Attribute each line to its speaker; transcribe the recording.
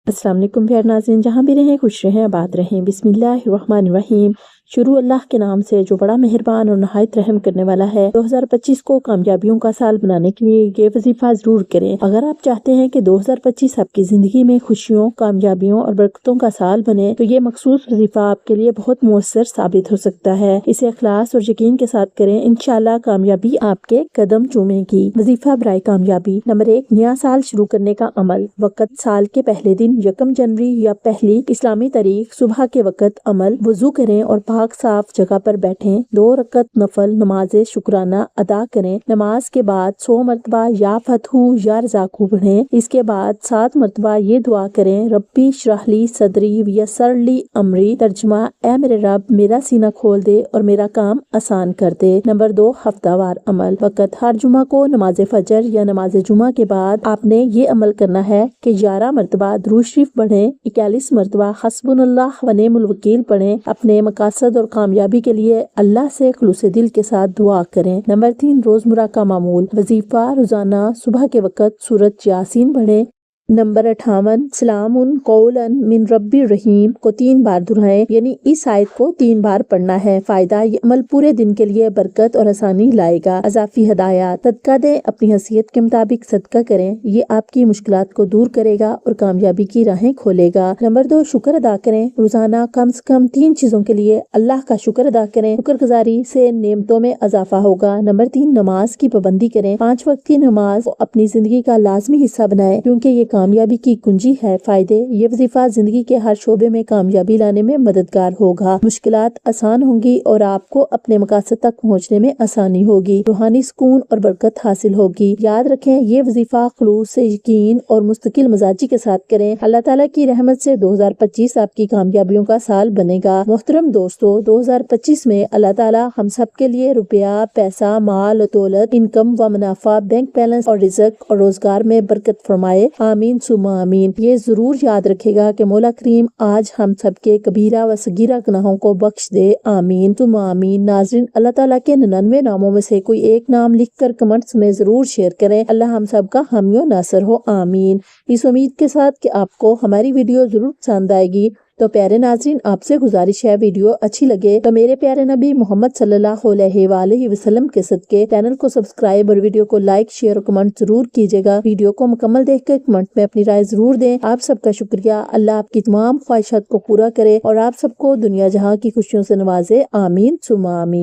Speaker 1: अस्सलाम वालेकुम प्यारे नाज़रीन, जहाँ भी रहें खुश रहें आबाद रहें। बिस्मिल्लाहिर्रहमानिर्रहीम। शुरू अल्लाह के नाम से जो बड़ा मेहरबान और नहायत रहम करने वाला है। 2025 को कामयाबियों का साल बनाने के लिए ये वजीफा जरूर करें। अगर आप चाहते हैं कि 2025 आपकी जिंदगी में खुशियों, कामयाबियों और बरकतों का साल बने, तो ये मखसूस वजीफा आपके लिए बहुत मुअस्सर साबित हो सकता है। इसे इखलास और यकीन के साथ करें, इंशाल्लाह कामयाबी आपके कदम चूमेगी। वजीफा बराए कामयाबी। नंबर 1, नया साल शुरू करने का अमल। वक़्त साल के पहले दिन 1 जनवरी या पहली इस्लामी तारीख सुबह के वक़्त अमल। वुजू करें और पाक साफ जगह पर बैठें। 2 रकत नफल नमाज शुक्राना अदा करें। नमाज के बाद 100 मरतबा या फतहू या रज़ाकू पढ़ें। इसके बाद 7 मरतबा ये दुआ करें, रब्बी इश्रहली सदरी वयस्सिरली अमरी। तर्जुमा, ए मेरे रब, मेरा सीना खोल दे और मेरा काम आसान कर दे। नंबर 2, हफ्तावार अमल। वक़्त हर जुमा को नमाज फजर या नमाज जुमा के बाद आपने ये अमल करना है कि 11 मरतबा दुरूद शरीफ पढ़ें, 41 मरतबा हस्बुनल्लाह व निअमल वकील पढ़ें। अपने मकासद और कामयाबी के लिए अल्लाह से खुलूसे दिल के साथ दुआ करें। नंबर 3, रोजमर्रा का मामूल। वजीफा रोजाना सुबह के वक़्त सूरत यासीन पढ़ें। नंबर 58, सलामुन कौलन मिन रब्बिर रहीम को 3 बार दोहराएं, यानी इस आयत को 3 बार पढ़ना है। फायदा, ये अमल पूरे दिन के लिए बरकत और आसानी लाएगा। अज़ाफ़ी हदायत। सदका दें, अपनी हैसियत के मुताबिक सदका करें, ये आपकी मुश्किलात को दूर करेगा और कामयाबी की राहें खोलेगा। नंबर 2, शुक्र अदा करें। रोजाना कम से कम 3 चीजों के लिए अल्लाह का शुक्र अदा करें। शुक्रगुजारी से नेमतों में इजाफा होगा। नंबर 3, नमाज की पाबंदी करें। 5 वक्त की नमाज को अपनी जिंदगी का लाजमी हिस्सा बनाएं, क्योंकि ये कामयाबी की कुंजी है। फायदे, ये वजीफा जिंदगी के हर शोबे में कामयाबी लाने में मददगार होगा। मुश्किलात आसान होंगी और आपको अपने मकासद तक पहुँचने में आसानी होगी। रूहानी सुकून और बरकत हासिल होगी। याद रखें, ये वजीफा खुलूस से यकीन और मुस्तकिल मजाजी के साथ करें। अल्लाह ताला की रहमत से 2025 आपकी कामयाबियों का साल बनेगा। मोहतरम दोस्तों, 2025 में अल्लाह ताला हम सब के लिए रुपया, पैसा, माल, दौलत, इनकम व मुनाफा, बैंक बैलेंस और रिज़्क और रोजगार में बरकत फरमाए। आमीन सुमा आमीन। ये जरूर याद रखेगा कि मौला करीम आज हम सब के कबीरा व सगीरा गुनाहों को बख्श दे। आमीन सुमा आमीन। नाज़रीन, अल्लाह ताला के 99 नामों में से कोई एक नाम लिखकर कमेंट्स में जरूर शेयर करें। अल्लाह हम सब का हामी और नासर हो। आमीन। इस उम्मीद के साथ कि आपको हमारी वीडियो जरूर पसंद आएगी, तो प्यारे नाज़रीन, आपसे गुजारिश है, वीडियो अच्छी लगे तो मेरे प्यारे नबी मोहम्मद सल्लल्लाहु अलैहि वसल्लम के सदके चैनल को सब्सक्राइब और वीडियो को लाइक, शेयर और कमेंट जरूर कीजिएगा। वीडियो को मुकम्मल देखकर कमेंट में अपनी राय जरूर दें। आप सबका शुक्रिया। अल्लाह आपकी तमाम ख्वाहिशात को पूरा करे और आप सबको दुनिया जहां की खुशियों से नवाजे। आमीन सुमा आमीन।